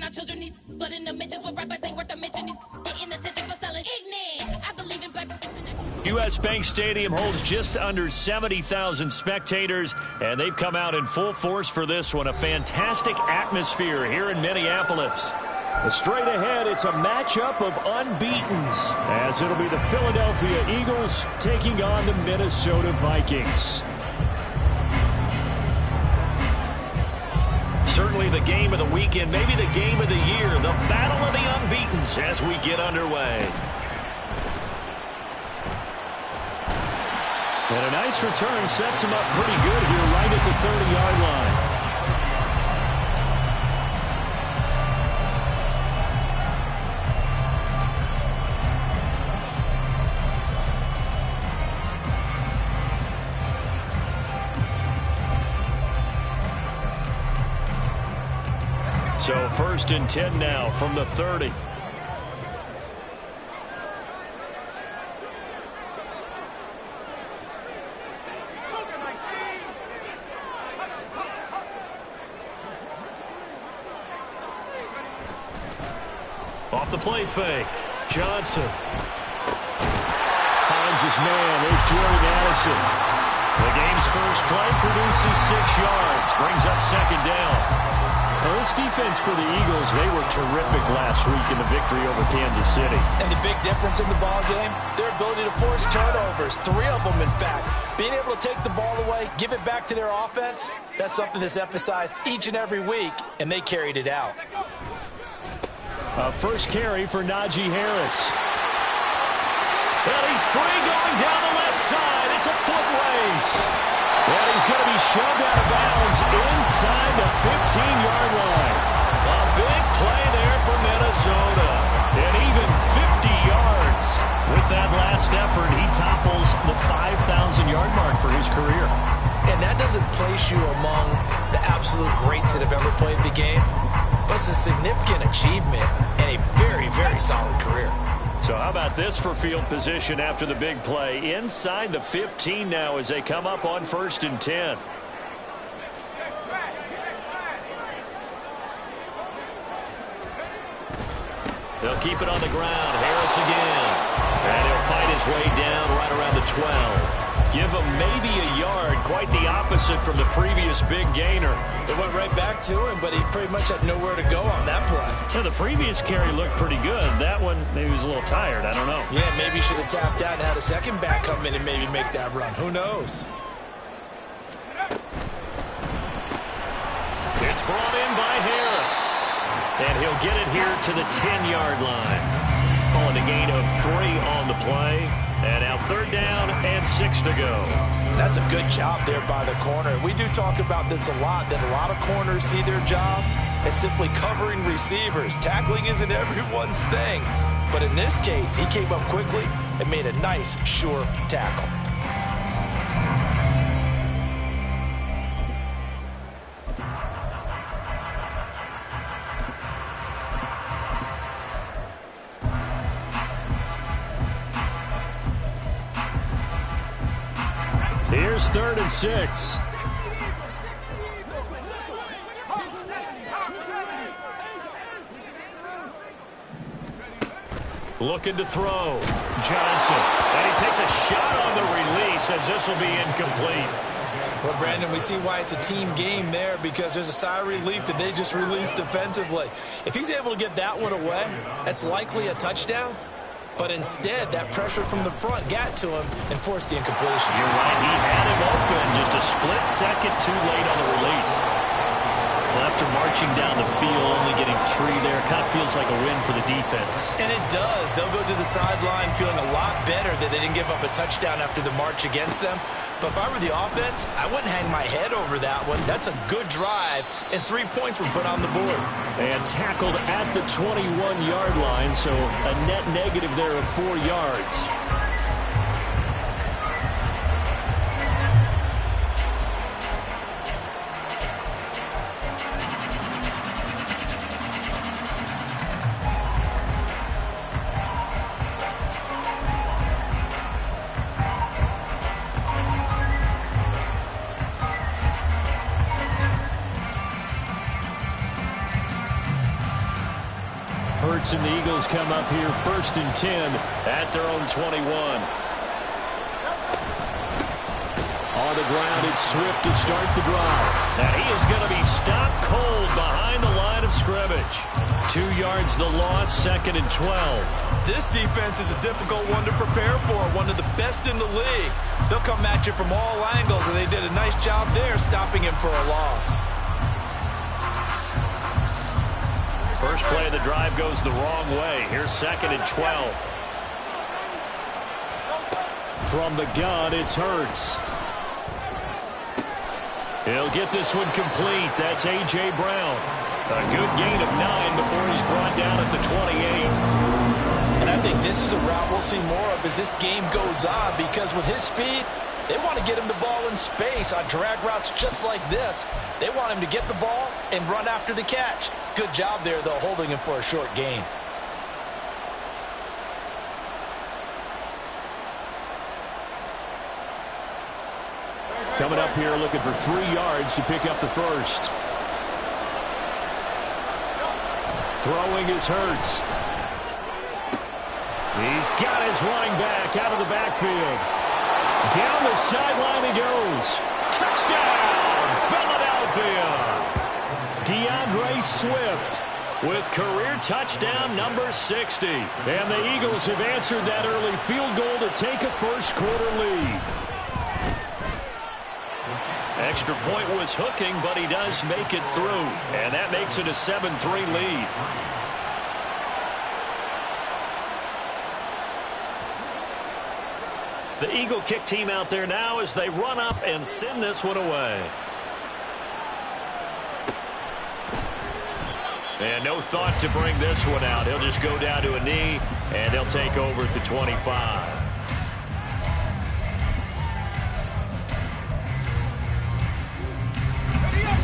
our children need blood in the mentions. What rappers ain't worth a mention. He's getting attention for selling ignorant. I believe in black. U.S. Bank Stadium holds just under 70,000 spectators, and they've come out in full force for this one. A fantastic atmosphere here in Minneapolis. Straight ahead, it's a matchup of unbeatens, as it'll be the Philadelphia Eagles taking on the Minnesota Vikings. Certainly the game of the weekend, maybe the game of the year, the battle of the unbeatens as we get underway. And a nice return sets him up pretty good here right at the 30-yard line. So 1st and 10 now from the 30. Off the play fake. Johnson finds his man. There's Jordan Addison. The game's first play produces 6 yards. Brings up 2nd down. Well, this defense for the Eagles, they were terrific last week in the victory over Kansas City. And the big difference in the ball game, their ability to force turnovers, 3 of them in fact. Being able to take the ball away, give it back to their offense, that's something that's emphasized each and every week, and they carried it out. First carry for Najee Harris. Well, he's free going down the left side. It's a foot race. And he's going to be shoved out of bounds inside the 15-yard line. A big play there for Minnesota. And even 50 yards. With that last effort, he topples the 5,000-yard mark for his career. And that doesn't place you among the absolute greats that have ever played the game. But it's a significant achievement and a very, very solid career. So how about this for field position after the big play? Inside the 15 now as they come up on 1st and 10. They'll keep it on the ground. Harris again. And he'll fight his way down right around the 12. Give him maybe a yard. Quite the opposite from the previous big gainer. It went right back to him, but he pretty much had nowhere to go on that play. Yeah, the previous carry looked pretty good. That one, maybe he was a little tired. I don't know. Yeah, maybe he should have tapped out and had a second back come in and maybe make that run. Who knows? It's brought in by Harris. And he'll get it here to the 10-yard line. Calling a gain of 3 on the play. And now 3rd down and 6 to go. That's a good job there by the corner. We do talk about this a lot, that a lot of corners see their job as simply covering receivers. Tackling isn't everyone's thing. But in this case, he came up quickly and made a nice, sure tackle. Here's 3rd and 6. Looking to throw. Johnson. And he takes a shot on the release as this will be incomplete. Well, Brandon, we see why it's a team game there, because there's a sigh of relief that they just released defensively. If he's able to get that one away, that's likely a touchdown. But instead, that pressure from the front got to him and forced the incompletion. You're right. He had him open. Just a split second too late on the release. Well, after marching down the field, only getting 3 there, kind of feels like a win for the defense. And it does. They'll go to the sideline feeling a lot better that they didn't give up a touchdown after the march against them. But if I were the offense, I wouldn't hang my head over that one. That's a good drive, and 3 points were put on the board. And tackled at the 21-yard line, so a net negative there of 4 yards. Hurts and the Eagles come up here 1st and 10 at their own 21. On the ground, it's Swift to start the drive. And he is going to be stopped cold behind the line of scrimmage. 2 yards the loss, 2nd and 12. This defense is a difficult one to prepare for, one of the best in the league. They'll come at you from all angles, and they did a nice job there stopping him for a loss. First play of the drive goes the wrong way. Here's 2nd and 12. From the gun, it's Hurts. He'll get this one complete. That's A.J. Brown. A good gain of 9 before he's brought down at the 28. And I think this is a route we'll see more of as this game goes on, because with his speed, they want to get him the ball in space on drag routes just like this. They want him to get the ball and run after the catch. Good job there, though, holding him for a short gain. Coming up here looking for 3 yards to pick up the first. Throwing is Hurts. He's got his running back out of the backfield. Down the sideline he goes. Touchdown, Philadelphia. DeAndre Swift with career touchdown number 60. And the Eagles have answered that early field goal to take a first-quarter lead. Extra point was hooking, but he does make it through. And that makes it a 7-3 lead. The Eagle kick team out there now as they run up and send this one away. And no thought to bring this one out. He'll just go down to a knee, and he'll take over at the 25.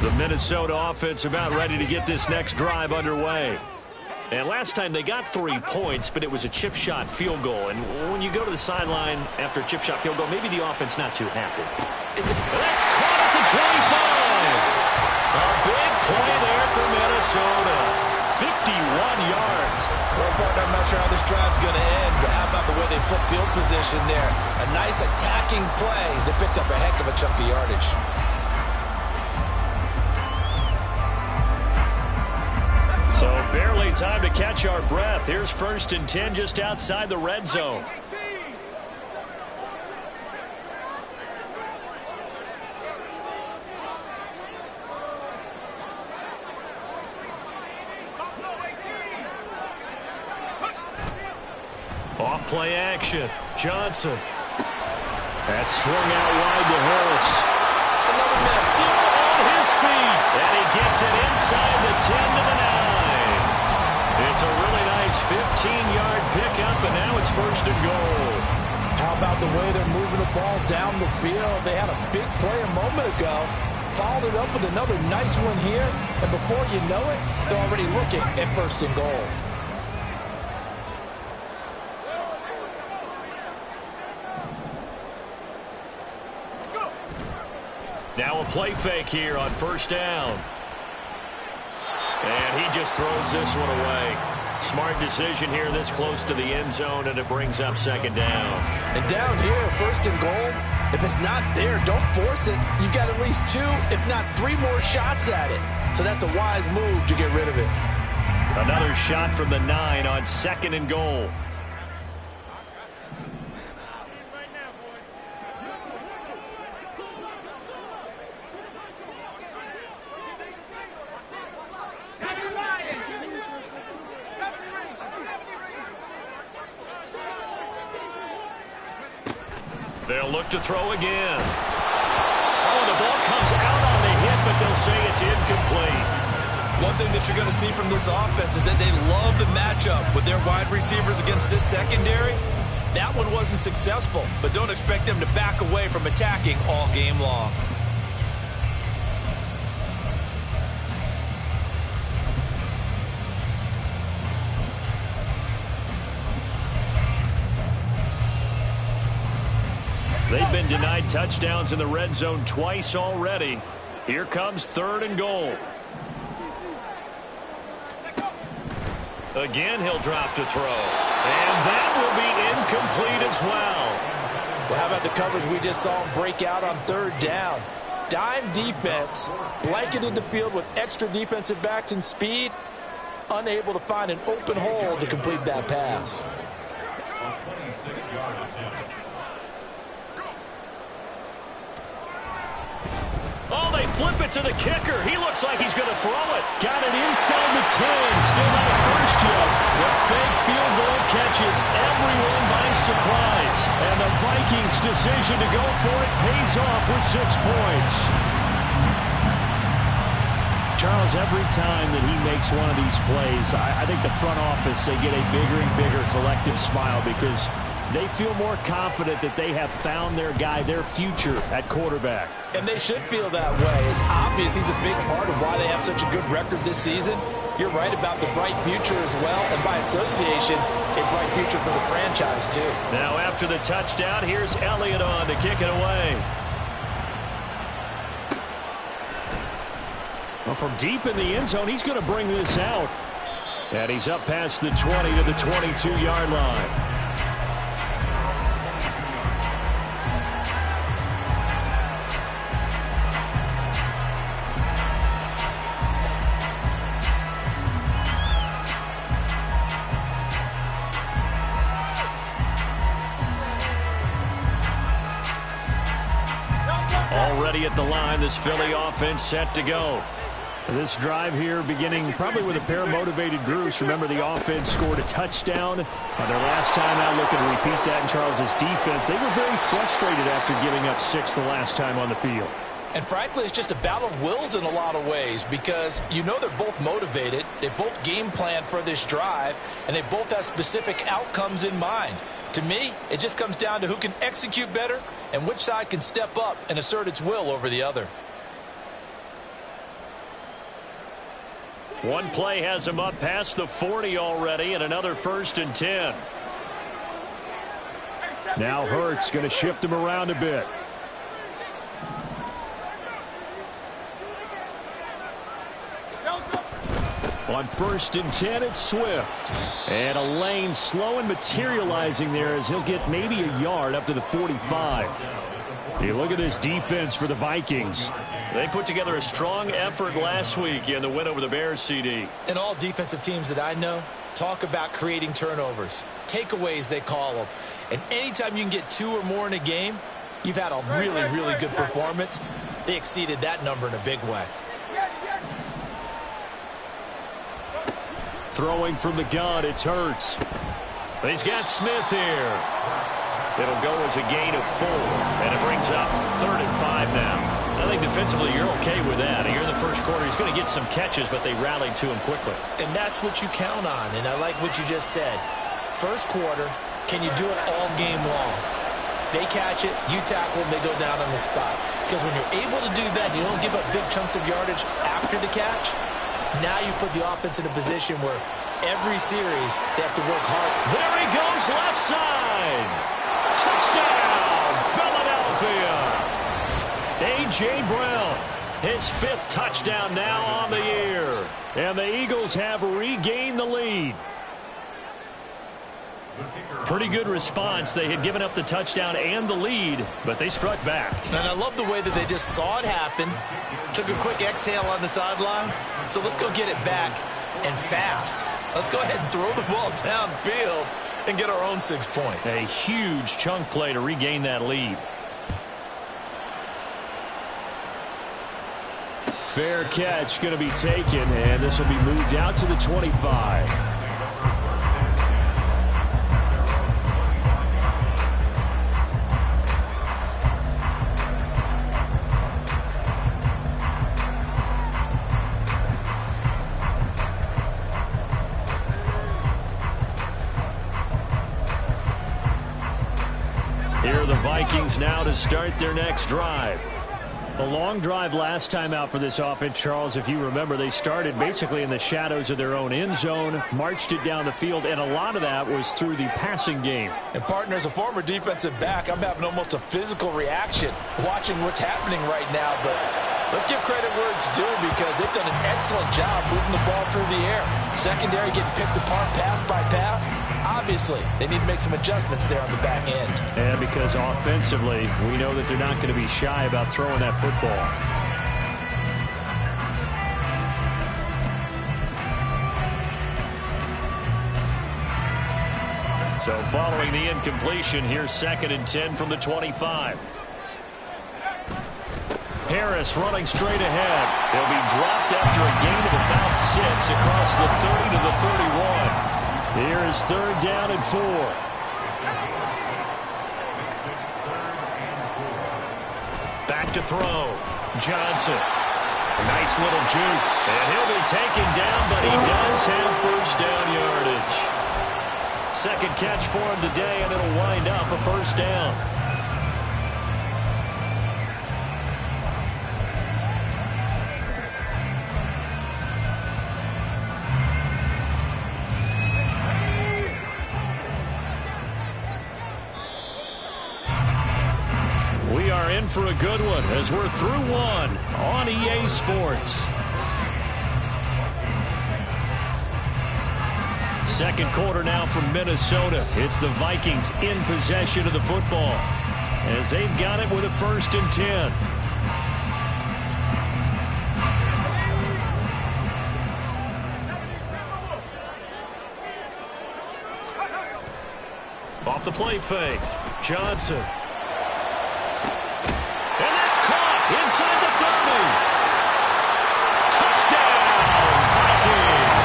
The Minnesota offense about ready to get this next drive underway. And last time they got 3 points, but it was a chip shot field goal. And when you go to the sideline after a chip shot field goal, maybe the offense not too happy. That's caught at the 25. A big play there for Minnesota. 51 yards. Well, partner, I'm not sure how this drive's going to end, but how about the way they flip field position there? A nice attacking play that picked up a heck of a chunk of yardage. So barely time to catch our breath. Here's 1st and 10 just outside the red zone. Off play action. Johnson. That swung out wide to Harris. Another miss. On his feet. And he gets it inside the 10 to the 9. It's a really nice 15-yard pickup, and now it's 1st and goal. How about the way they're moving the ball down the field? They had a big play a moment ago. Followed it up with another nice one here. And before you know it, they're already looking at 1st and goal. Now a play fake here on 1st down. And he just throws this one away. Smart decision here this close to the end zone, and it brings up 2nd down. And down here, 1st and goal, if it's not there, don't force it. You've got at least 2, if not 3 more shots at it. So that's a wise move to get rid of it. Another shot from the 9 on 2nd and goal. They'll look to throw again. Oh, the ball comes out on the hit, but they'll say it's incomplete. One thing that you're going to see from this offense is that they love the matchup with their wide receivers against this secondary. That one wasn't successful, but don't expect them to back away from attacking all game long. They've been denied touchdowns in the red zone twice already. Here comes 3rd and goal. Again, he'll drop to throw. And that will be incomplete as well. Well, how about the coverage we just saw him break out on third down? Dime defense, blanketed the field with extra defensive backs and speed, unable to find an open hole to complete that pass. Oh, they flip it to the kicker. He looks like he's going to throw it. Got it inside the 10. Still not a first yet. The fake field goal catches everyone by surprise. And the Vikings' decision to go for it pays off with 6 points. Charles, every time that he makes one of these plays, I think the front office, they get a bigger and bigger collective smile because they feel more confident that they have found their guy, their future at quarterback. And they should feel that way. It's obvious he's a big part of why they have such a good record this season. You're right about the bright future as well, and by association, a bright future for the franchise too. Now after the touchdown, here's Elliott on to kick it away. Well, from deep in the end zone, he's going to bring this out. And he's up past the 20 to the 22-yard line. Already at the line, this Philly offense set to go. This drive here beginning probably with a pair of motivated groups. Remember, the offense scored a touchdown on their last time out. Looking to repeat that in Charles's defense. They were very frustrated after giving up 6 the last time on the field. And frankly, it's just a battle of wills in a lot of ways because you know they're both motivated. They both game plan for this drive, and they both have specific outcomes in mind. To me, it just comes down to who can execute better and which side can step up and assert its will over the other. One play has him up past the 40 already, and another 1st and 10. Now Hurts going to shift him around a bit. On 1st and 10, it's Swift. And a lane slow and materializing there as he'll get maybe a yard up to the 45. You look at this defense for the Vikings. They put together a strong effort last week in the win over the Bears, CD. And all defensive teams that I know talk about creating turnovers. Takeaways, they call them. And anytime you can get 2 or more in a game, you've had a really, really good performance. They exceeded that number in a big way. Throwing from the gun, it's Hurts. He's got Smith here. It'll go as a gain of 4, and it brings up 3rd and 5 now. I think defensively you're okay with that. Here in the first quarter, he's going to get some catches, but they rallied to him quickly. And that's what you count on, and I like what you just said. First quarter, can you do it all game long? They catch it, you tackle them, they go down on the spot. Because when you're able to do that, you don't give up big chunks of yardage after the catch. Now you put the offense in a position where every series they have to work hard. There he goes, left side. Touchdown, Philadelphia. A.J. Brown, his 5th touchdown now on the year. And the Eagles have regained the lead. Pretty good response. They had given up the touchdown and the lead, but they struck back. And I love the way that they just saw it happen, took a quick exhale on the sidelines. So let's go get it back and fast. Let's go ahead and throw the ball downfield and get our own 6 points. A huge chunk play to regain that lead. Fair catch going to be taken, and this will be moved out to the 25. Here are the Vikings now to start their next drive. A long drive last time out for this offense, Charles. If you remember, they started basically in the shadows of their own end zone, marched it down the field, and a lot of that was through the passing game. And, partner, as a former defensive back, I'm having almost a physical reaction watching what's happening right now. But Let's give credit where it's due because they've done an excellent job moving the ball through the air. Secondary getting picked apart pass by pass. Obviously, they need to make some adjustments there on the back end. And because offensively, we know that they're not going to be shy about throwing that football. So following the incompletion, here's 2nd and 10 from the 25. Harris running straight ahead. He'll be dropped after a gain of about 6 across the 30 to the 31. Here is 3rd down and 4. Back to throw. Johnson. Nice little juke. And he'll be taken down, but he does have 1st down yardage. 2nd catch for him today, and it'll wind up a 1st down. We are in for a good one as we're through one on EA Sports. 2nd quarter now from Minnesota. It's the Vikings in possession of the football as they've got it with a 1st and 10. Off the play fake. Johnson. And that's caught inside the 30. Touchdown, Vikings.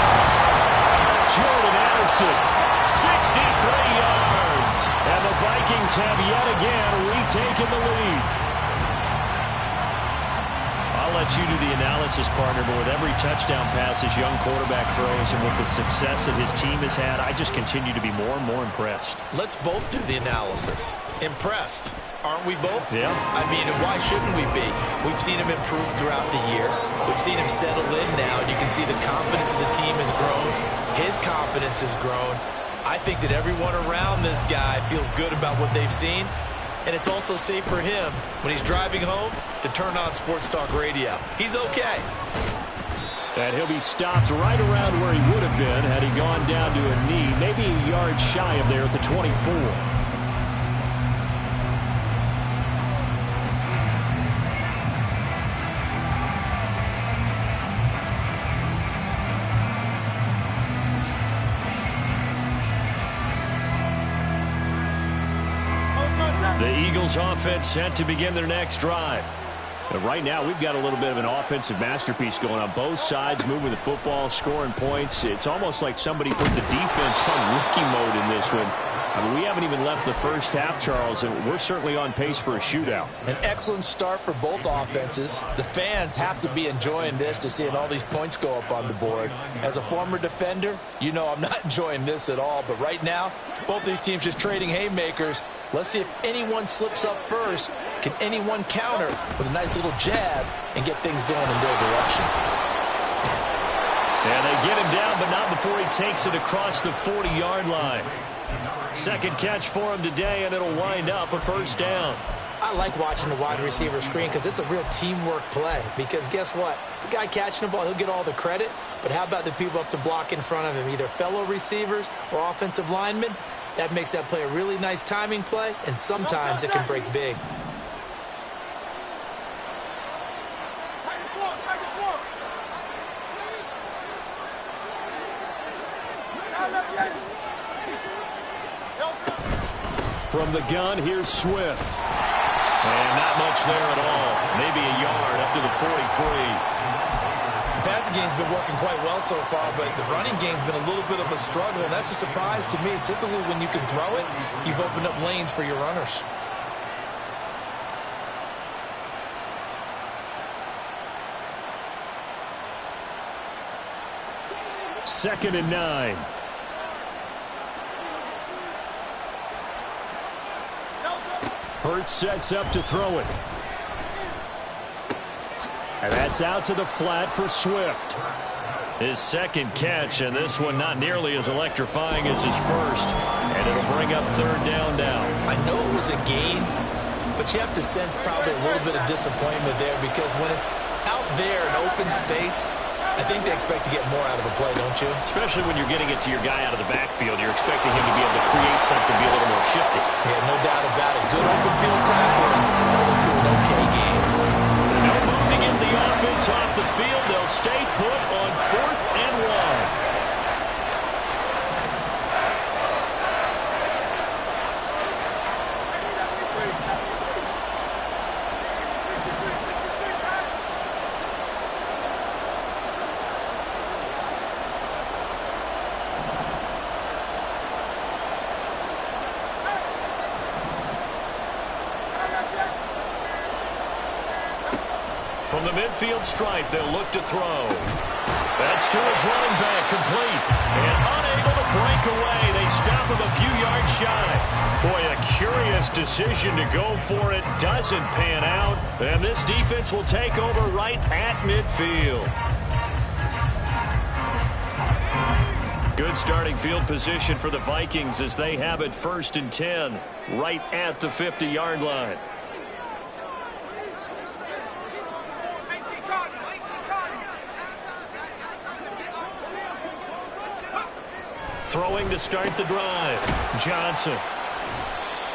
Jordan Addison, 63 yards. And the Vikings have yet again retaken the lead. I'll let you do the analysis, partner, but with every touchdown pass this young quarterback throws and with the success that his team has had, I just continue to be more and more impressed. Let's both do the analysis. Impressed. Aren't we both? Yeah. I mean, why shouldn't we be? We've seen him improve throughout the year. We've seen him settle in now, and you can see the confidence of the team has grown. His confidence has grown. I think that everyone around this guy feels good about what they've seen, and it's also safe for him when he's driving home to turn on Sports Talk Radio. He's okay. And he'll be stopped right around where he would have been had he gone down to a knee, maybe a yard shy of there at the 24. The Eagles offense set to begin their next drive. And right now, we've got a little bit of an offensive masterpiece going on both sides, moving the football, scoring points. It's almost like somebody put the defense on rookie mode in this one. I mean, we haven't even left the first half, Charles, and we're certainly on pace for a shootout. An excellent start for both offenses. The fans have to be enjoying this to seeing all these points go up on the board. As a former defender, you know I'm not enjoying this at all, but right now, both these teams just trading haymakers. Let's see if anyone slips up first. Can anyone counter with a nice little jab and get things going in their direction? And they get him down, but not before he takes it across the 40-yard line. 2nd catch for him today, and it'll wind up a 1st down. I like watching the wide receiver screen because it's a real teamwork play. Because guess what? The guy catching the ball, he'll get all the credit. But how about the people up to block in front of him, either fellow receivers or offensive linemen? That makes that play a really nice timing play, and sometimes it can break big. From the gun, here's Swift. And not much there at all. Maybe a yard up to the 43. The passing game's been working quite well so far, but the running game's been a little bit of a struggle, and that's a surprise to me. Typically, when you can throw it, you've opened up lanes for your runners. Second and 9. Hurts sets up to throw it. And that's out to the flat for Swift. His 2nd catch, and this one not nearly as electrifying as his first. And it'll bring up 3rd down now. I know it was a gain, but you have to sense probably a little bit of disappointment there because when it's out there in open space, I think they expect to get more out of the play, don't you? Especially when you're getting it to your guy out of the backfield. You're expecting him to be able to create something, be a little more shifty. Yeah, no doubt about it. Good open field tackling. Held it to an okay game. No move to get the offense off the field. They'll stay put on 4th and 1. From the midfield stripe, they'll look to throw. That's to his running back, complete. And unable to break away. They stop him a few yards shy. Boy, a curious decision to go for it. Doesn't pan out. And this defense will take over right at midfield. Good starting field position for the Vikings as they have it 1st and 10 right at the 50-yard line. Throwing to start the drive. Johnson.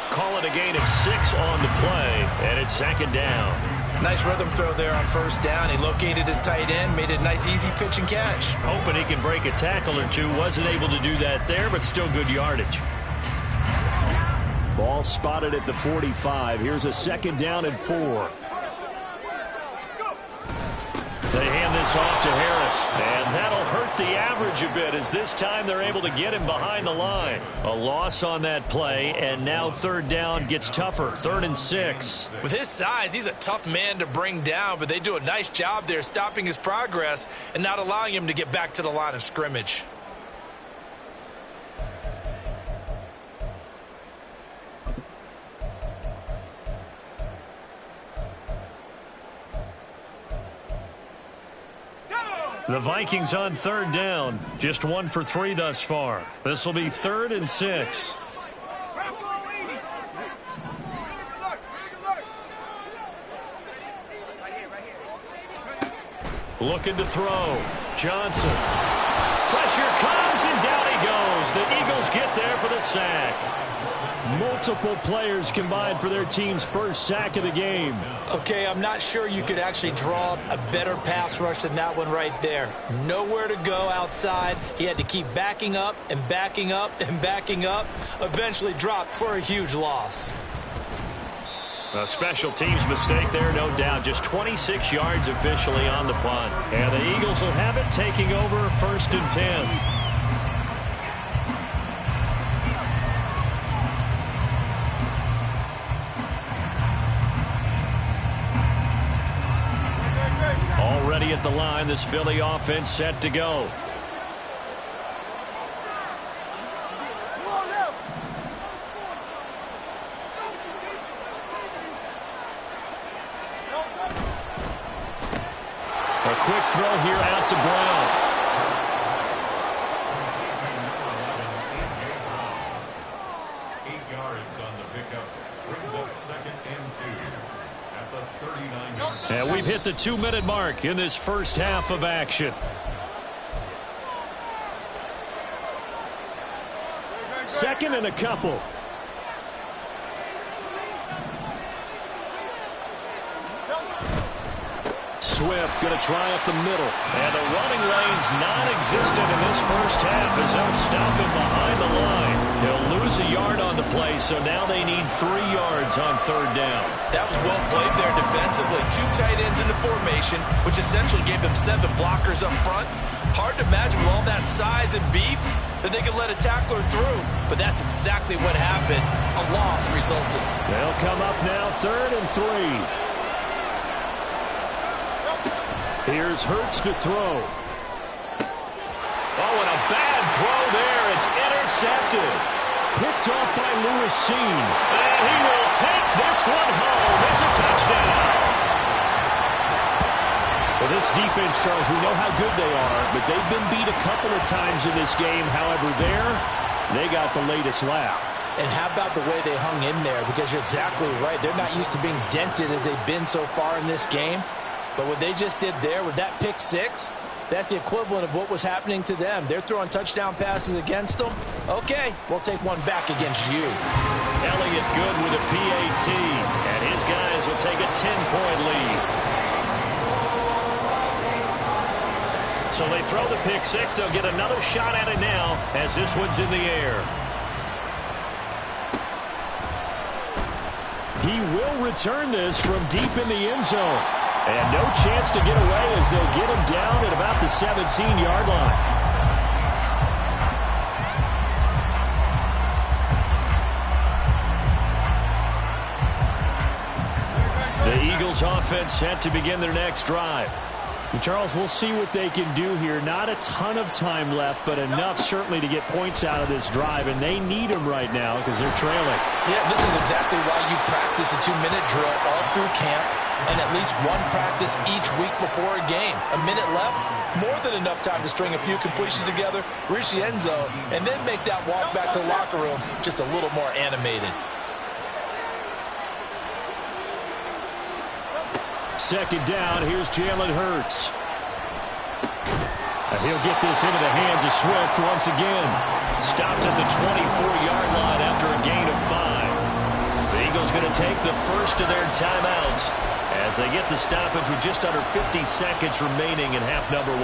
Call it a gain of 6 on the play, and it's 2nd down. Nice rhythm throw there on 1st down. He located his tight end, made it a nice easy pitch and catch. Hoping he can break a tackle or two. Wasn't able to do that there, but still good yardage. Ball spotted at the 45. Here's a 2nd down and 4. They hand this off to Harris, and that'll hurt the average a bit as this time they're able to get him behind the line. A loss on that play, and now 3rd down gets tougher, 3rd and 6. With his size, he's a tough man to bring down, but they do a nice job there stopping his progress and not allowing him to get back to the line of scrimmage. The Vikings on 3rd down. Just 1 for 3 thus far. This will be 3rd and 6. Looking to throw. Johnson. Pressure comes, and down he goes. The Eagles get there for the sack. Multiple players combined for their team's first sack of the game. Okay, I'm not sure you could actually draw a better pass rush than that one right there. Nowhere to go outside. He had to keep backing up and backing up and backing up. Eventually dropped for a huge loss. A special teams mistake there, no doubt. Just 26 yards officially on the punt. And the Eagles will have it taking over 1st and 10. Already at the line, this Philly offense set to go. A quick throw here out to Brown. And we've hit the 2-minute mark in this first half of action. Second and a couple. Swift going to try up the middle. And the running lane's non-existent in this first half as they'll stop him behind the line. He'll lose a yard on the play, so now they need 3 yards on 3rd down. That was well played there defensively. 2 tight ends in the formation, which essentially gave them 7 blockers up front. Hard to imagine with all that size and beef that they could let a tackler through. But that's exactly what happened. A loss resulted. They'll come up now 3rd and 3. Here's Hurts to throw. Oh, and a bad throw there. It's intercepted. Picked off by Lewis Seen. And he will take this one home. It's a touchdown. Well, this defense, Charles, we know how good they are, but they've been beat a couple of times in this game. However, they got the latest laugh. And how about the way they hung in there? Because you're exactly right. They're not used to being dented as they've been so far in this game. But what they just did there with that pick six, that's the equivalent of what was happening to them. They're throwing touchdown passes against them. Okay, we'll take one back against you. Elliott good with a PAT, and his guys will take a 10-point lead. So they throw the pick six. They'll get another shot at it now as this one's in the air. He will return this from deep in the end zone. And no chance to get away as they'll get him down at about the 17-yard line. The Eagles offense set to begin their next drive. Charles, we'll see what they can do here. Not a ton of time left, but enough certainly to get points out of this drive, and they need them right now because they're trailing. Yeah, this is exactly why you practice a 2-minute drill all through camp and at least one practice each week before a game. A minute left, more than enough time to string a few completions together, reach the end zone, and then make that walk back to the locker room just a little more animated. Second down, here's Jalen Hurts. And he'll get this into the hands of Swift once again. Stopped at the 24-yard line after a gain of 5. The Eagles going to take the first of their timeouts as they get the stoppage with just under 50 seconds remaining in half number 1.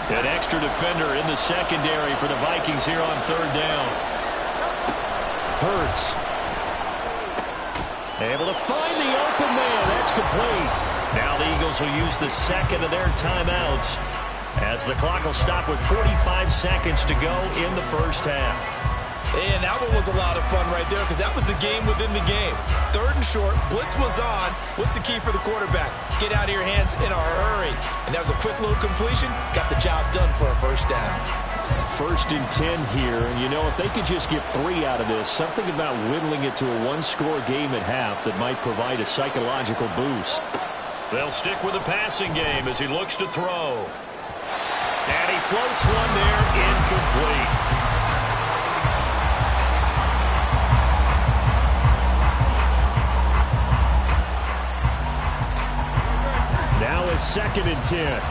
An extra defender in the secondary for the Vikings here on third down. Hurts. Able to find the open man. That's complete. Now the Eagles will use the second of their timeouts as the clock will stop with 45 seconds to go in the first half. And that one was a lot of fun right there because that was the game within the game. Third and short, blitz was on. What's the key for the quarterback? Get out of your hands in a hurry. And that was a quick little completion. Got the job done for a first down. First and 10 here. And, you know, if they could just get 3 out of this, something about whittling it to a one-score game at half that might provide a psychological boost. They'll stick with the passing game as he looks to throw. And he floats one there, incomplete. Now a second and 10.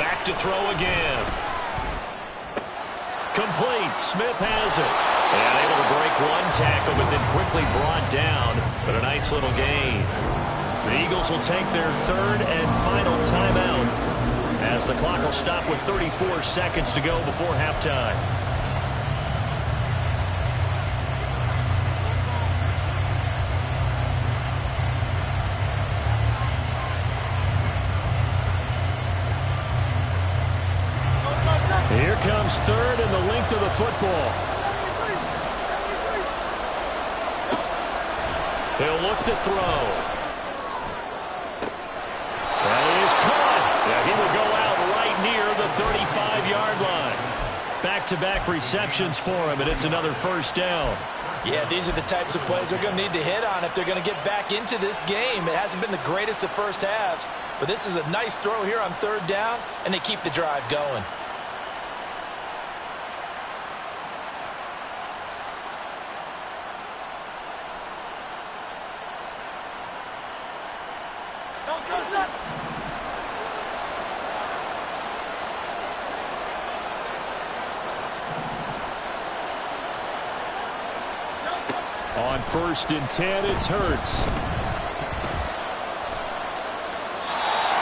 Back to throw again. Complete. Smith has it. And able to break one tackle, but then quickly brought down. But a nice little gain. The Eagles will take their third and final timeout as the clock will stop with 34 seconds to go before halftime. Here comes third and the length of the football. He'll look to throw. That is caught. Yeah, he will go out right near the 35-yard line. Back-to-back receptions for him, and it's another first down. Yeah, these are the types of plays they're going to need to hit on if they're going to get back into this game. It hasn't been the greatest of first halves, but this is a nice throw here on third down, and they keep the drive going. On first and 10, it's Hurts.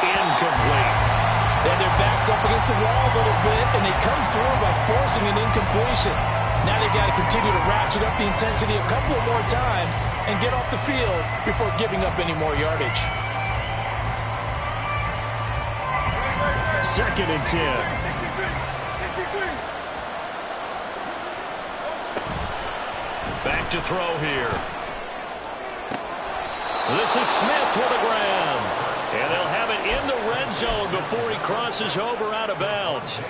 Incomplete. Then their backs up against the wall a little bit, and they come through by forcing an incompletion. Now they've got to continue to ratchet up the intensity a couple of more times and get off the field before giving up any more yardage. Second and 10. Back to throw here. This is Smith with a grab. And they'll have it in the red zone before he crosses over out of bounds.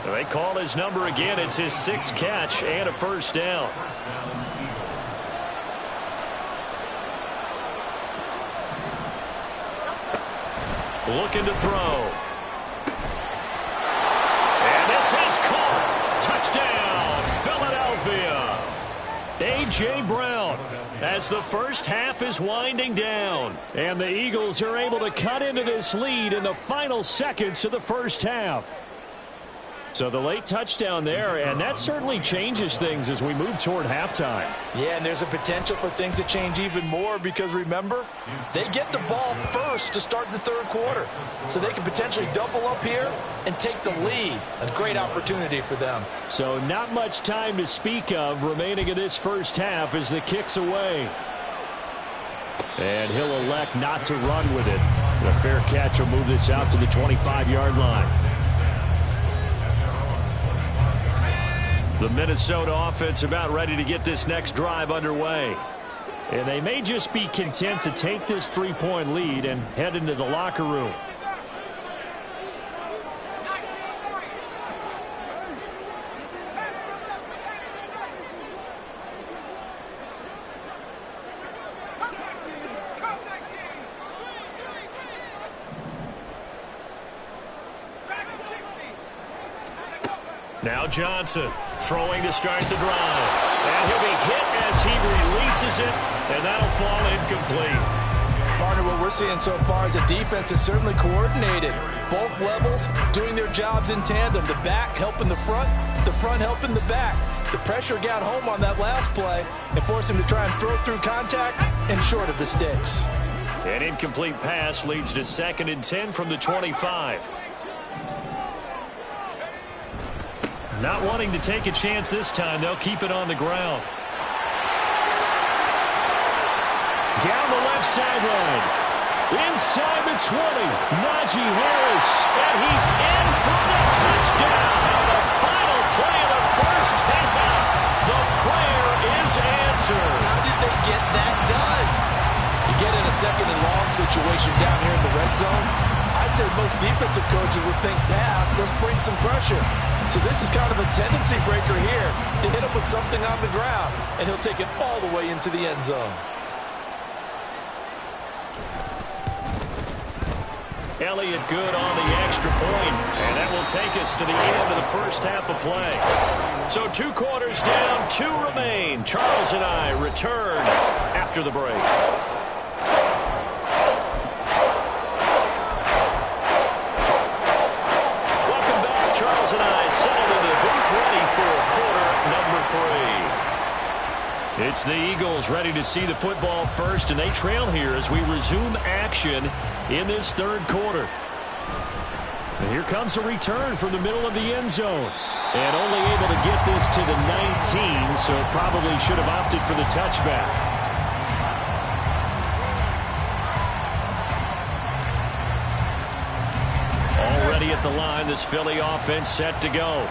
They call his number again. It's his 6th catch and a first down. Looking to throw. And this is caught. Touchdown, Philadelphia. A.J. Brown as the first half is winding down. And the Eagles are able to cut into this lead in the final seconds of the first half. So the late touchdown there, and that certainly changes things as we move toward halftime. Yeah, and there's a potential for things to change even more because, remember, they get the ball first to start the third quarter. So they can potentially double up here and take the lead. A great opportunity for them. So not much time to speak of remaining in this first half as the kick's away. And he'll elect not to run with it. The fair catch will move this out to the 25-yard line. The Minnesota offense about ready to get this next drive underway. And they may just be content to take this 3-point lead and head into the locker room. Now Johnson throwing to start the drive. And he'll be hit as he releases it, and that'll fall incomplete. Partner, what we're seeing so far is the defense is certainly coordinated. Both levels doing their jobs in tandem. The back helping the front helping the back. The pressure got home on that last play and forced him to try and throw through contact and short of the sticks. An incomplete pass leads to 2nd and 10 from the 25. Not wanting to take a chance this time, they'll keep it on the ground. Down the left sideline. Inside the 20. Najee Harris. And he's in for the touchdown. The final play of the first half. The prayer is answered. How did they get that done? You get in a 2nd and long situation down here in the red zone. I'd say most defensive coaches would think pass. Let's bring some pressure. So this is kind of a tendency breaker here to hit him with something on the ground, and he'll take it all the way into the end zone. Elliott good on the extra point, and that will take us to the end of the first half of play. So 2 quarters down, 2 remain. Charles and I return after the break. Charles and I settled into the booth ready for quarter number 3. It's the Eagles ready to see the football first, and they trail here as we resume action in this third quarter. And here comes a return from the middle of the end zone. And only able to get this to the 19, so probably should have opted for the touchback. Already at the line, this Philly offense set to go.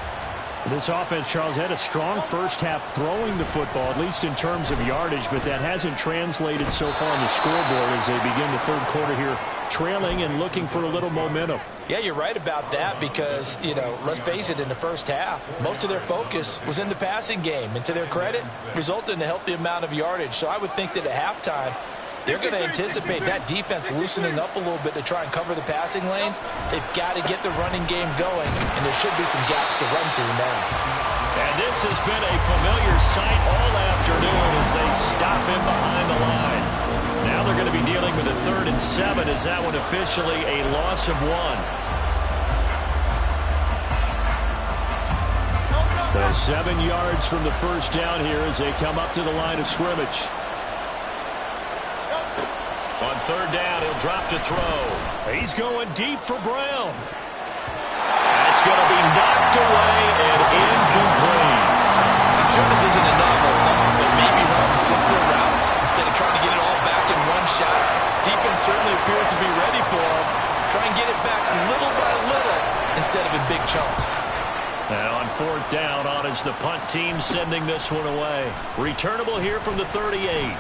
This offense, Charles, had a strong first half throwing the football, at least in terms of yardage, but that hasn't translated so far on the scoreboard as they begin the third quarter here, trailing and looking for a little momentum. Yeah, you're right about that because, let's face it, in the first half, most of their focus was in the passing game. And to their credit, resulted in a healthy amount of yardage. So I would think that at halftime, they're going to anticipate that defense loosening up a little bit to try and cover the passing lanes. They've got to get the running game going, and there should be some gaps to run through now. And this has been a familiar sight all afternoon as they stop him behind the line. Now they're going to be dealing with a 3rd and 7 as that one officially a loss of 1. So 7 yards from the first down here as they come up to the line of scrimmage. On 3rd down, he'll drop to throw. He's going deep for Brown. That's going to be knocked away and incomplete. I'm sure this isn't a novel thought, but maybe run some simpler routes instead of trying to get it all back in one shot. Defense certainly appears to be ready for him. Try and get it back little by little instead of in big chunks. Now on 4th down, on is the punt team sending this one away. Returnable here from the 38.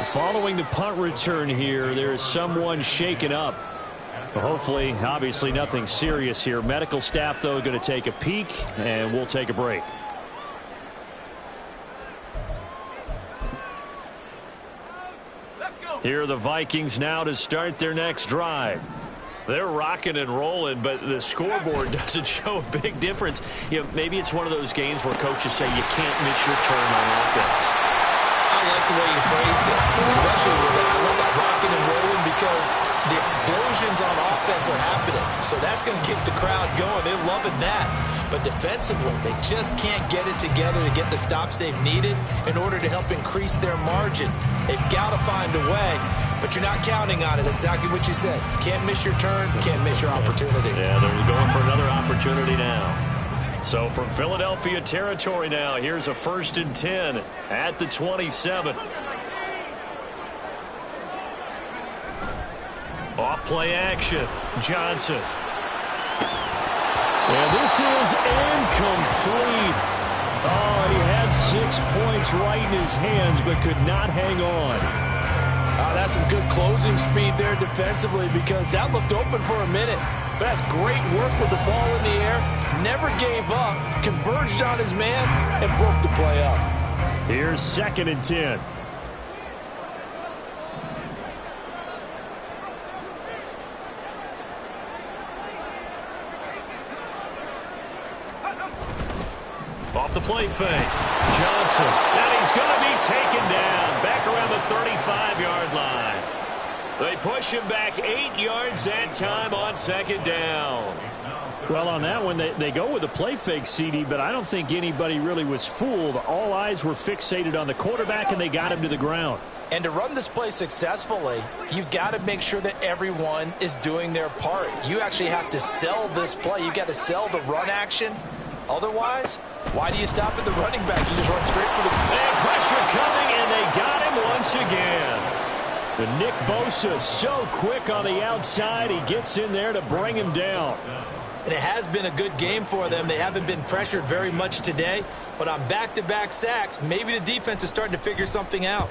Following the punt return here, there is someone shaken up. Well, hopefully, obviously nothing serious here. Medical staff, though, going to take a peek, and we'll take a break. Here are the Vikings now to start their next drive. They're rocking and rolling, but the scoreboard doesn't show a big difference. You know, maybe it's one of those games where coaches say you can't miss your turn on offense. I like the way you phrased it, especially with that. I love that rocking and rolling because the explosions on offense are happening. So that's going to get the crowd going. They're loving that. But defensively, they just can't get it together to get the stops they've needed in order to help increase their margin. They've got to find a way, but you're not counting on it. That's exactly what you said. Can't miss your turn, can't miss your opportunity. Yeah, they're going for another opportunity now. So from Philadelphia territory now, here's a 1st and 10 at the 27. Off play action. Johnson. And this is incomplete. Oh, he had 6 points right in his hands, but could not hang on. That's some good closing speed there defensively because that looked open for a minute. But that's great work with the ball in the air. Never gave up, converged on his man, and broke the play up. Here's 2nd and 10. Off the play fake. Johnson. And he's going to be taken down. Back around the 35-yard line. They push him back 8 yards that time on 2nd down. Well, on that one, they go with a play fake, CD, but I don't think anybody really was fooled. All eyes were fixated on the quarterback, and they got him to the ground. And to run this play successfully, you've got to make sure that everyone is doing their part. You actually have to sell this play. You've got to sell the run action. Otherwise, why do you stop at the running back? You just run straight for the... And pressure coming, and they got him once again. The Nick Bosa so quick on the outside. He gets in there to bring him down. And it has been a good game for them. They haven't been pressured very much today. But on back-to-back sacks, maybe the defense is starting to figure something out.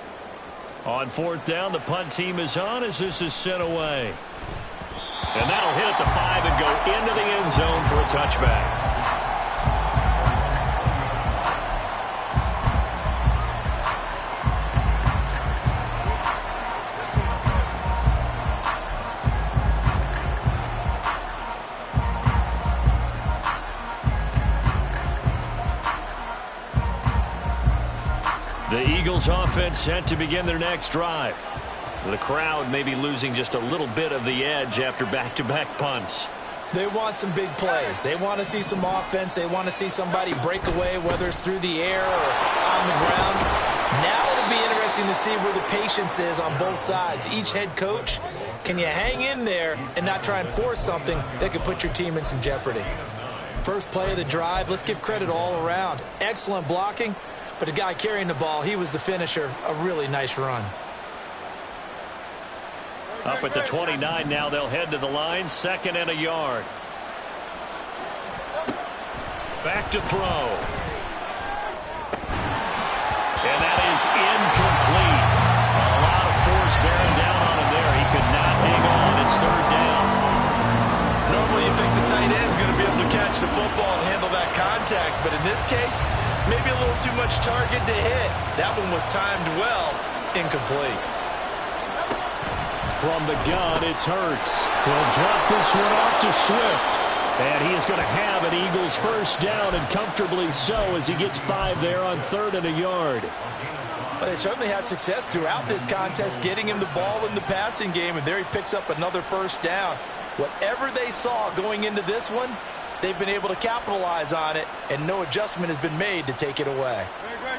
On 4th down, the punt team is on as this is sent away. And that'll hit at the 5 and go into the end zone for a touchback. The Eagles offense set to begin their next drive. The crowd may be losing just a little bit of the edge after back-to-back punts. They want some big plays. They want to see some offense. They want to see somebody break away, whether it's through the air or on the ground. Now it'll be interesting to see where the patience is on both sides. Each head coach, can you hang in there and not try and force something that could put your team in some jeopardy? First play of the drive, let's give credit all around. Excellent blocking. But the guy carrying the ball, he was the finisher. A really nice run. Up at the 29 now, they'll head to the line. 2nd and a yard. Back to throw. And that is incomplete. A lot of force bearing down on him there. He could not hang on. It's 3rd down. Normally you think the tight end's going to be able to catch the football and handle that contact, but in this case, maybe a little too much target to hit. That one was timed well. Incomplete. From the gun, it's Hurts. He'll drop this one off to Swift. And he is going to have an Eagles 1st down, and comfortably so as he gets 5 there on 3rd and a yard. But they certainly had success throughout this contest getting him the ball in the passing game, and there he picks up another 1st down. Whatever they saw going into this one, they've been able to capitalize on it, and no adjustment has been made to take it away.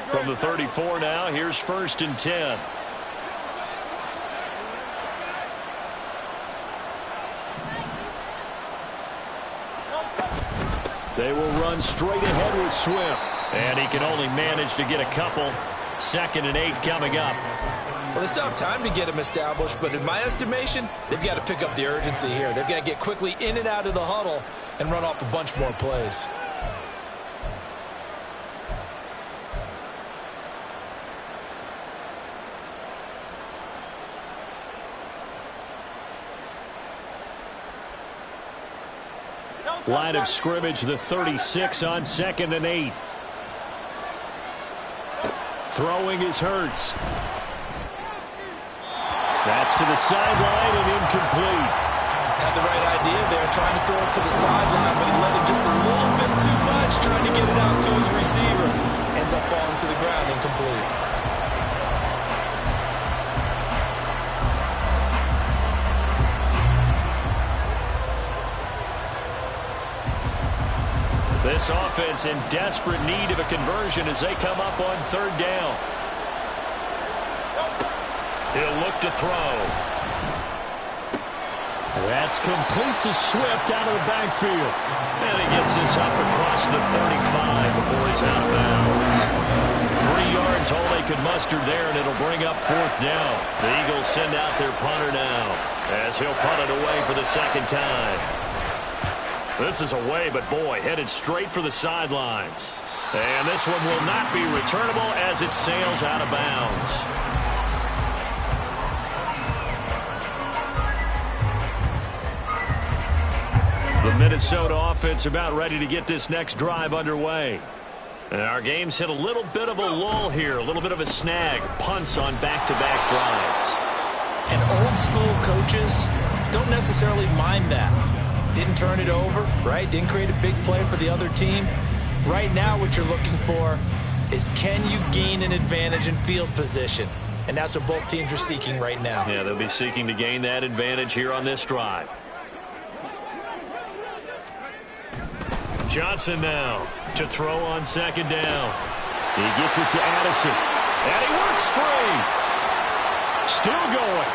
From the 34 now, here's 1st and 10. They will run straight ahead with Swift. And he can only manage to get a couple. 2nd and 8 coming up. Well, they still have time to get him established, but in my estimation, they've got to pick up the urgency here. They've got to get quickly in and out of the huddle and run off a bunch more plays. Line of scrimmage, the 36 on 2nd and 8. Throwing is Hurts. That's to the sideline and incomplete. Had the right idea there, trying to throw it to the sideline, but he let it just a little bit too much, trying to get it out to his receiver. Ends up falling to the ground, incomplete. This offense in desperate need of a conversion as they come up on 3rd down. He'll look to throw. That's complete to Swift out of the backfield. And he gets this up across the 35 before he's out of bounds. 3 yards all they could muster there, and it'll bring up 4th down. The Eagles send out their punter now as he'll punt it away for the 2nd time. This is away, but boy, headed straight for the sidelines. And this one will not be returnable as it sails out of bounds. The Minnesota offense about ready to get this next drive underway. And our game's hit a little bit of a lull here, a little bit of a snag. Punts on back-to-back drives. And old-school coaches don't necessarily mind that. Didn't turn it over, right? Didn't create a big play for the other team. Right now what you're looking for is, can you gain an advantage in field position? And that's what both teams are seeking right now. Yeah, they'll be seeking to gain that advantage here on this drive. Johnson now to throw on 2nd down. He gets it to Artisen. And he works free. Still going.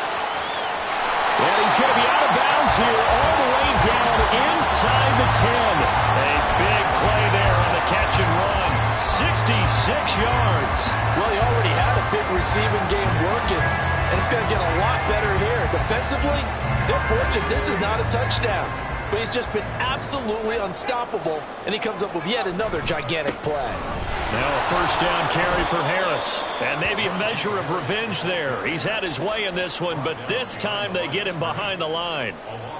And he's going to be out of bounds here all the way down inside the 10. A big play there on the catch and run. 66 yards. Well, he already had a big receiving game working, and it's going to get a lot better here. Defensively, they're fortunate this is not a touchdown. But he's just been absolutely unstoppable, and he comes up with yet another gigantic play. Now a 1st down carry for Harris. And maybe a measure of revenge there. He's had his way in this one, but this time they get him behind the line.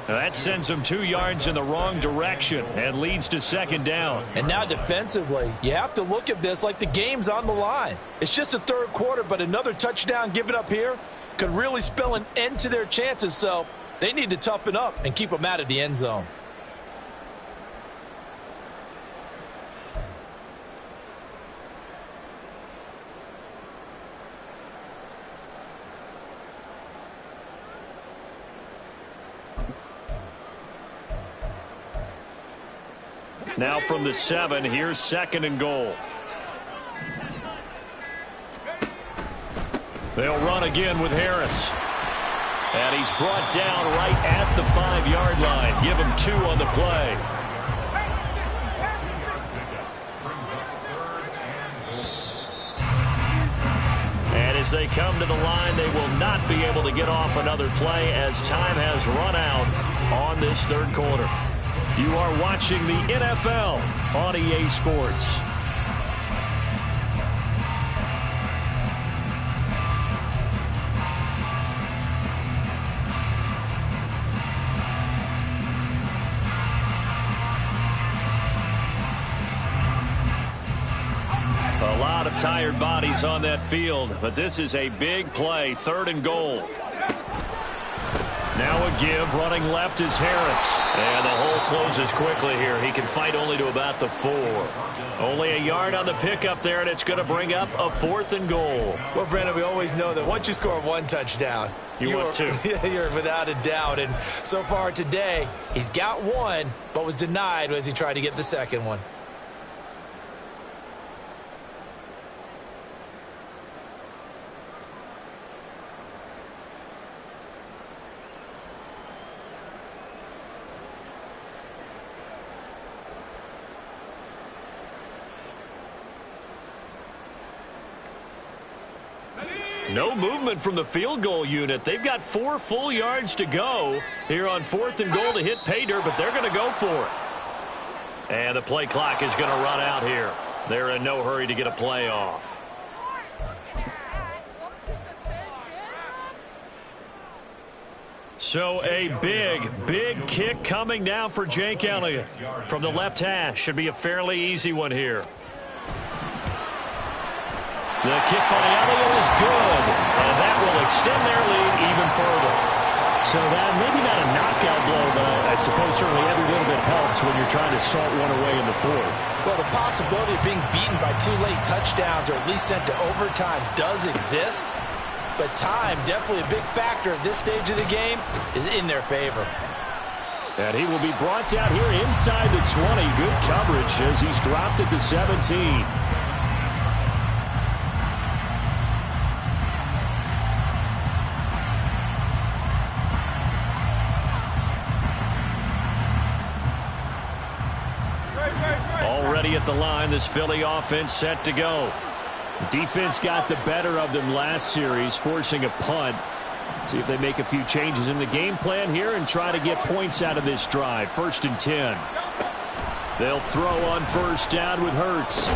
That sends him 2 yards in the wrong direction and leads to 2nd down. And now defensively, you have to look at this like the game's on the line. It's just the 3rd quarter, but another touchdown given up here could really spell an end to their chances, so they need to toughen up and keep them out of the end zone. Now from the 7, here's 2nd and goal. They'll run again with Harris. And he's brought down right at the 5-yard line. Give him 2 on the play. And as they come to the line, they will not be able to get off another play as time has run out on this 3rd quarter. You are watching the NFL on EA Sports. A lot of tired bodies on that field, but this is a big play, 3rd and goal. Now a give, running left is Harris. And the hole closes quickly here. He can fight only to about the 4. Only a yard on the pickup there, and it's going to bring up a 4th and goal. Well, Brandon, we always know that once you score 1 touchdown, you want 2. You're without a doubt. And so far today, he's got 1, but was denied as he tried to get the 2nd one. No movement from the field goal unit. They've got 4 full yards to go here on 4th and goal to hit pay dirt, but they're going to go for it. And the play clock is going to run out here. They're in no hurry to get a play off. So a big kick coming now for Jake Elliott. From the left hash, should be a fairly easy one here. The kick by Elliott is good, and that will extend their lead even further. So that maybe not a knockout blow, but I suppose certainly every little bit helps when you're trying to salt one away in the fourth. Well, the possibility of being beaten by 2 late touchdowns or at least sent to overtime does exist. But time, definitely a big factor at this stage of the game, is in their favor. And he will be brought down here inside the 20. Good coverage as he's dropped at the 17. Already at the line, this Philly offense set to go. Defense got the better of them last series, forcing a punt. See if they make a few changes in the game plan here and try to get points out of this drive. 1st and 10. They'll throw on 1st down with Hurts.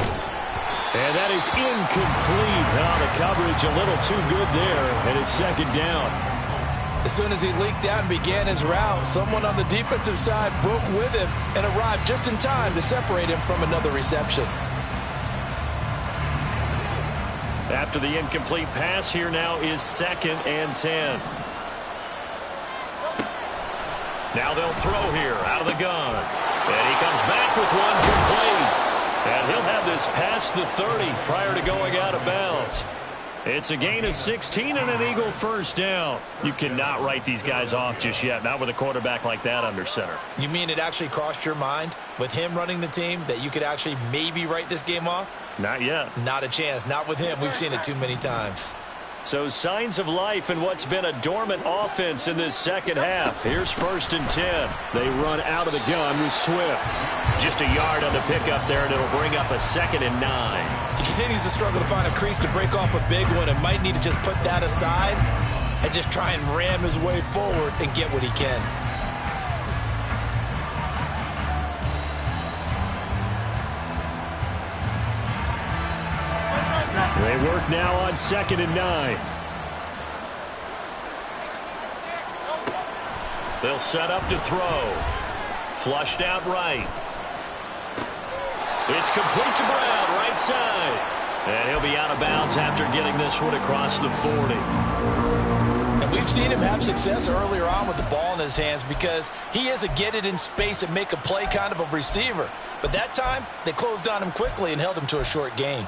And that is incomplete. Oh, the coverage a little too good there, and it's 2nd down. As soon as he leaked out and began his route, someone on the defensive side broke with him and arrived just in time to separate him from another reception. After the incomplete pass, here now is 2nd and 10. Now they'll throw here out of the gun. And he comes back with one complete. And he'll have this past the 30 prior to going out of bounds. It's a gain of 16 and an Eagle 1st down. You cannot write these guys off just yet, not with a quarterback like that under center. You mean it actually crossed your mind with him running the team that you could actually maybe write this game off? Not yet. Not a chance. Not with him. We've seen it too many times. So signs of life in what's been a dormant offense in this 2nd half. Here's 1st and 10. They run out of the gun with Swift. Just a yard on the pickup there, and it'll bring up a 2nd and 9. He continues to struggle to find a crease to break off a big one and might need to just put that aside and just try and ram his way forward and get what he can. They work now on 2nd and 9. They'll set up to throw. Flushed out right. It's complete to Brown, right side. And he'll be out of bounds after getting this one across the 40. And we've seen him have success earlier on with the ball in his hands because he is a get it in space and make a play kind of a receiver. But that time, they closed on him quickly and held him to a short gain.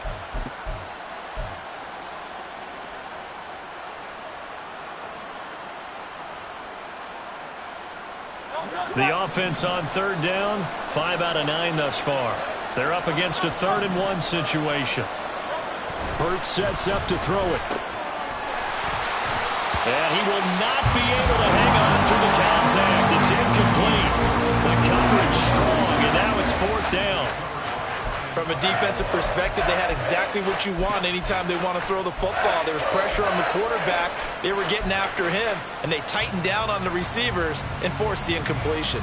The offense on 3rd down, 5 out of 9 thus far. They're up against a 3rd and 1 situation. Hurts sets up to throw it. And he will not be able to hang on through the contact. It's incomplete. The coverage strong, and now it's 4th down. From a defensive perspective, they had exactly what you want anytime they want to throw the football. There was pressure on the quarterback. They were getting after him, and they tightened down on the receivers and forced the incompletion.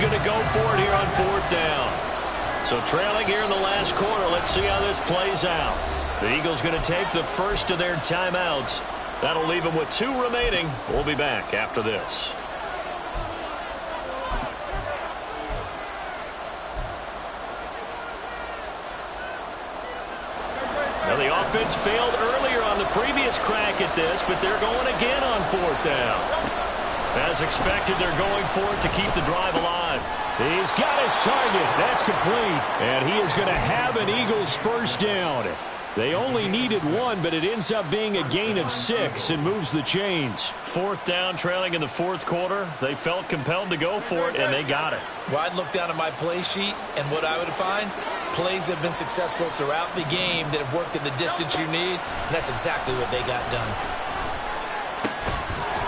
Going to go for it here on 4th down. So trailing here in the last quarter. Let's see how this plays out. The Eagles going to take the 1st of their timeouts. That'll leave them with 2 remaining. We'll be back after this. Now the offense failed earlier on the previous crack at this, but they're going again on 4th down. As expected, they're going for it to keep the drive alive. He's got his target. That's complete. And he is going to have an Eagles 1st down. They only needed 1, but it ends up being a gain of 6 and moves the chains. 4th down, trailing in the 4th quarter. They felt compelled to go for it, and they got it. Well, I'd look down at my play sheet, and what I would find, plays have been successful throughout the game that have worked in the distance you need, and that's exactly what they got done.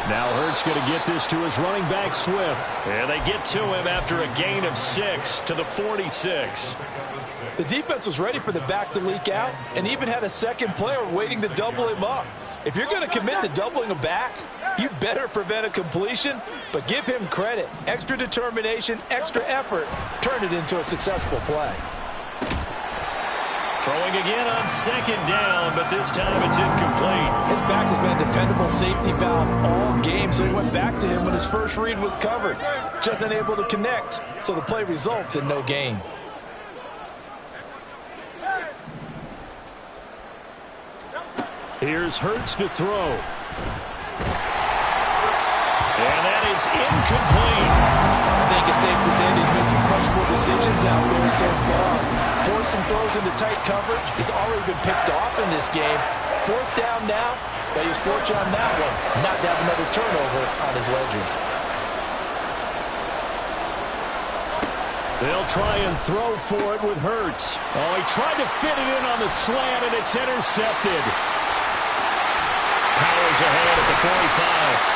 Now Hurts going to get this to his running back, Swift. And they get to him after a gain of 6 to the 46. The defense was ready for the back to leak out and even had a second player waiting to double him up. If you're going to commit to doubling a back, you better prevent a completion, but give him credit. Extra determination, extra effort, turned it into a successful play. Throwing again on second down, but this time it's incomplete. His back has been a dependable safety valve all game, so he went back to him when his first read was covered. Just unable to connect, so the play results in no gain. Here's Hurts to throw. And that is incomplete. I think it's safe to say he's made some questionable decisions out there so far. Forced some throws into tight coverage. He's already been picked off in this game. 4th down now, but he was fortunate on that one, not to have another turnover on his ledger. They'll try and throw for it with Hurts. Oh, he tried to fit it in on the slant, and it's intercepted. Powers ahead at the 45.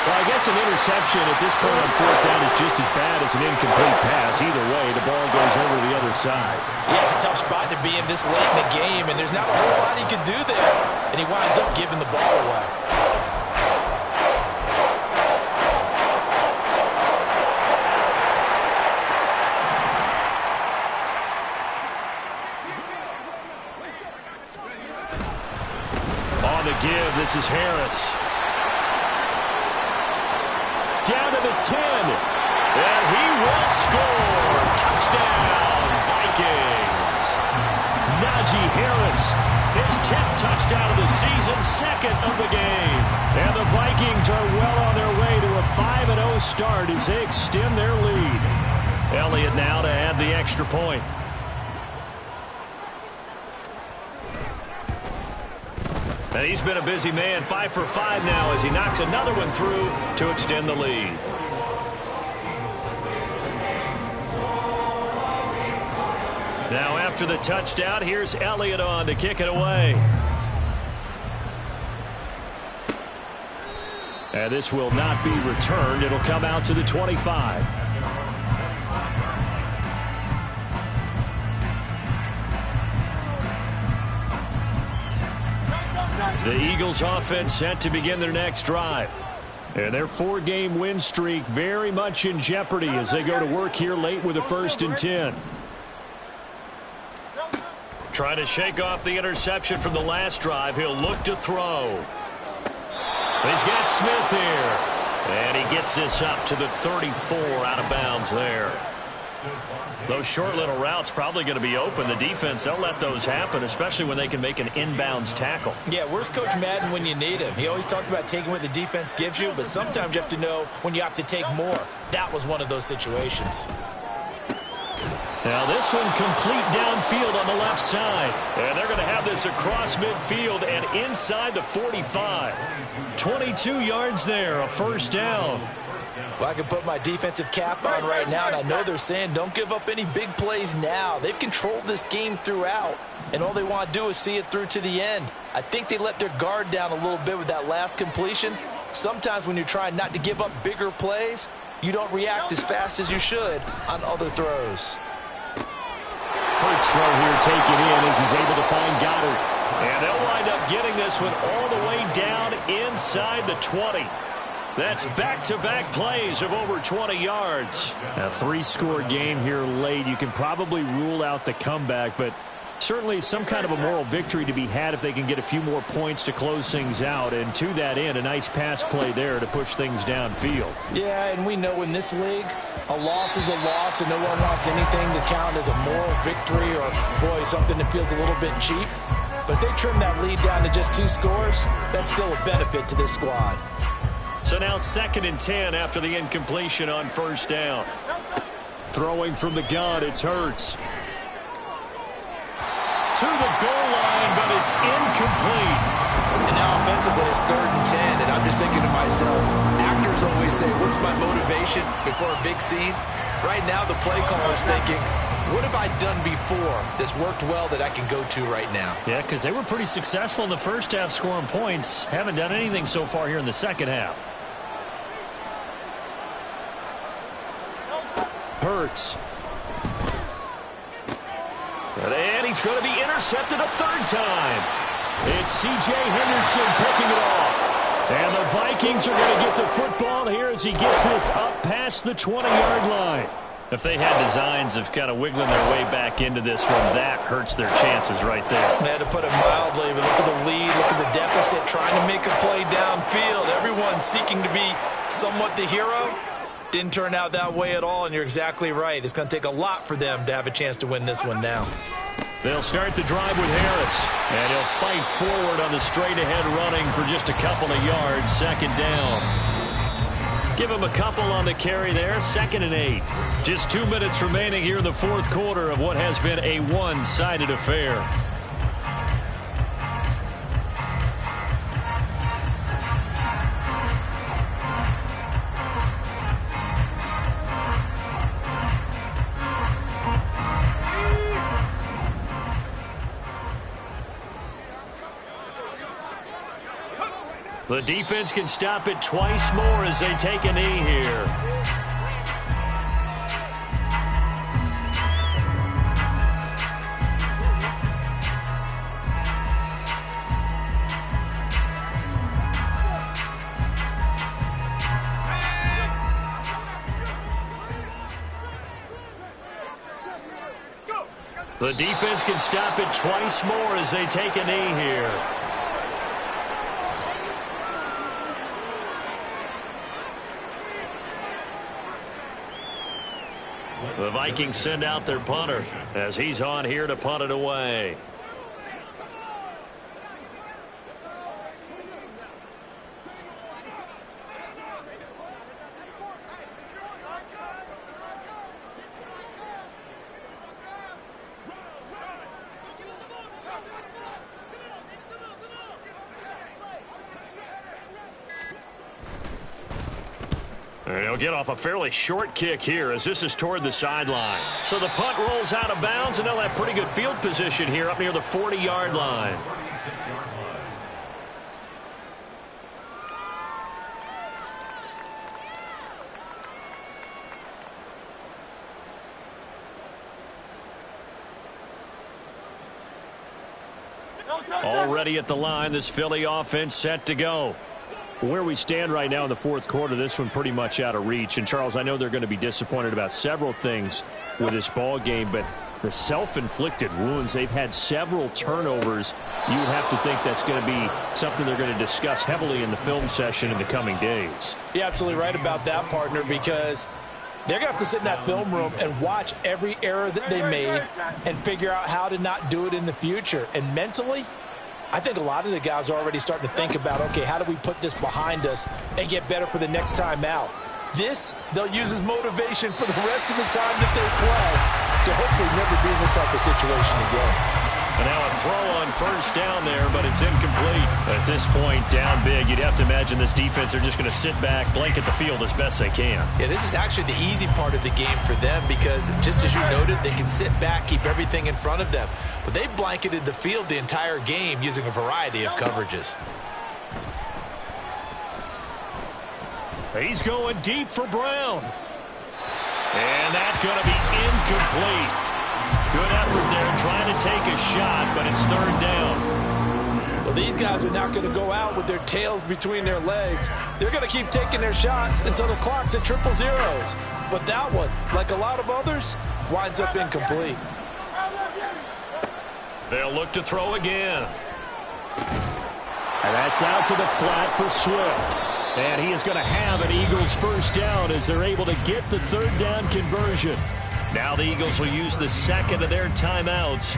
Well, I guess an interception at this point on 4th down is just as bad as an incomplete pass. Either way, the ball goes over the other side. Yeah, it's a tough spot to be in this late in the game, and there's not a whole lot he can do there. And he winds up giving the ball away. On the give, this is Harris. Down to the 10. And he will score. Touchdown, Vikings. Najee Harris, his 10th touchdown of the season, 2nd of the game. And the Vikings are well on their way to a 5-0 start as they extend their lead. Elliott now to add the extra point. And he's been a busy man, 5 for 5 now as he knocks another one through to extend the lead. Now after the touchdown, here's Elliott on to kick it away. And this will not be returned. It'll come out to the 25. The Eagles offense set to begin their next drive. And their 4-game win streak very much in jeopardy as they go to work here late with a 1st and 10. Trying to shake off the interception from the last drive. He'll look to throw. He's got Smith here. And he gets this up to the 34 out of bounds there. Those short little routes probably going to be open. The defense, they'll let those happen, especially when they can make an inbounds tackle. Yeah, where's Coach Madden when you need him? He always talked about taking what the defense gives you, but sometimes you have to know when you have to take more. That was one of those situations. Now this one complete downfield on the left side. And they're going to have this across midfield and inside the 45. 22 yards there, a 1st down. Well, I can put my defensive cap on right now, and I know they're saying don't give up any big plays now. They've controlled this game throughout, and all they want to do is see it through to the end. I think they let their guard down a little bit with that last completion. Sometimes when you're trying not to give up bigger plays, you don't react as fast as you should on other throws. Hurts throw here taken in as he's able to find Goddard. And they'll wind up getting this one all the way down inside the 20. That's back-to-back plays of over 20 yards. A 3-score game here late. You can probably rule out the comeback, but certainly some kind of a moral victory to be had if they can get a few more points to close things out. And to that end, a nice pass play there to push things downfield. Yeah, and we know in this league, a loss is a loss, and no one wants anything to count as a moral victory or, boy, something that feels a little bit cheap. But if they trim that lead down to just 2 scores, that's still a benefit to this squad. So now 2nd and 10 after the incompletion on 1st down. Throwing from the gun, it's Hurts. To the goal line, but it's incomplete. And now offensively it's 3rd and 10, and I'm just thinking to myself, actors always say, what's my motivation before a big scene? Right now the play caller's thinking, what have I done before that's worked well that I can go to right now? Yeah, because they were pretty successful in the first half scoring points. Haven't done anything so far here in the second half. Hurts. And he's going to be intercepted a third time. It's C.J. Henderson picking it off. And the Vikings are going to get the football here as he gets this up past the 20-yard line. If they had designs of kind of wiggling their way back into this one, that hurts their chances right there. They had to put it mildly, but look at the lead, look at the deficit, trying to make a play downfield. Everyone seeking to be somewhat the hero. Didn't turn out that way at all, and you're exactly right. It's going to take a lot for them to have a chance to win this one now. They'll start the drive with Harris, and he'll fight forward on the straight-ahead running for just a couple of yards, second down. Give him a couple on the carry there, 2nd and 8. Just 2 minutes remaining here in the fourth quarter of what has been a one-sided affair. The defense can stop it twice more as they take a knee here. The defense can stop it twice more as they take a knee here. The Vikings send out their punter as he's on here to punt it away. And he'll get off a fairly short kick here as this is toward the sideline. So the punt rolls out of bounds, and they'll have pretty good field position here up near the 40-yard line. Already at the line, this Philly offense set to go. Where we stand right now in the fourth quarter, this one pretty much out of reach. And, Charles, I know they're going to be disappointed about several things with this ball game, but the self-inflicted wounds, they've had several turnovers. You have to think that's going to be something they're going to discuss heavily in the film session in the coming days. You're absolutely right about that, partner, because they're going to have to sit in that film room and watch every error that they made and figure out how to not do it in the future. And mentally, I think a lot of the guys are already starting to think about, okay, how do we put this behind us and get better for the next time out? This, they'll use as motivation for the rest of the time that they play to hopefully never be in this type of situation again. And now a throw on first down there, but it's incomplete. At this point, down big, you'd have to imagine this defense are just going to sit back, blanket the field as best they can. Yeah, this is actually the easy part of the game for them because, just as you noted, they can sit back, keep everything in front of them. But they've blanketed the field the entire game using a variety of coverages. He's going deep for Brown. And that's going to be incomplete. Good effort there trying to take a shot, but it's third down. Well, these guys are not going to go out with their tails between their legs. They're going to keep taking their shots until the clock's at triple zeros. But that one, like a lot of others, winds up incomplete. They'll look to throw again. And that's out to the flat for Swift. And he is going to have an Eagles first down as they're able to get the third down conversion. Now the Eagles will use the second of their timeouts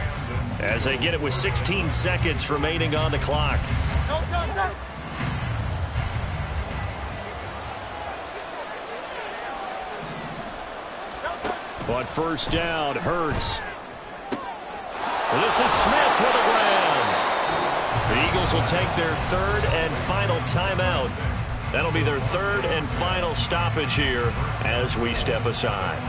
as they get it with 16 seconds remaining on the clock. But first down, Hurts. This is Smith with a grab. The Eagles will take their third and final timeout. That'll be their third and final stoppage here as we step aside.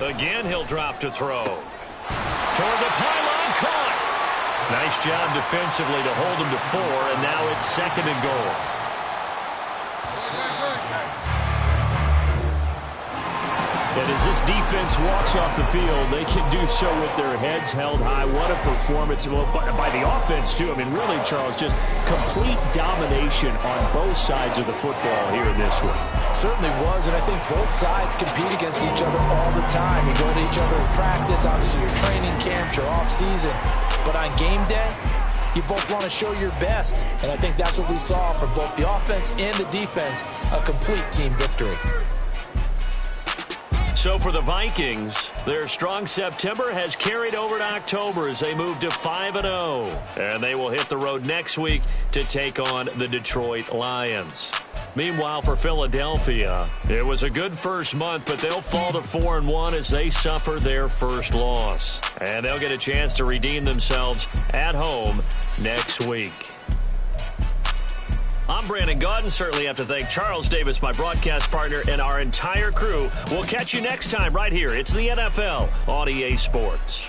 Again, he'll drop to throw. Toward the pylon, caught. Nice job defensively to hold him to 4, and now it's 2nd and goal. And as this defense walks off the field, they can do so with their heads held high. What a performance by the offense, too. I mean, really, Charles, just complete domination on both sides of the football here in this one. Certainly was, and I think both sides compete against each other all the time. You go to each other in practice, obviously your training camps, your off-season. But on game day, you both want to show your best. And I think that's what we saw from both the offense and the defense, a complete team victory. So for the Vikings, their strong September has carried over to October as they move to 5-0. And they will hit the road next week to take on the Detroit Lions. Meanwhile, for Philadelphia, it was a good first month, but they'll fall to 4-1 as they suffer their first loss. And they'll get a chance to redeem themselves at home next week. I'm Brandon Gaudin. Certainly have to thank Charles Davis, my broadcast partner, and our entire crew. We'll catch you next time right here. It's the NFL on EA Sports.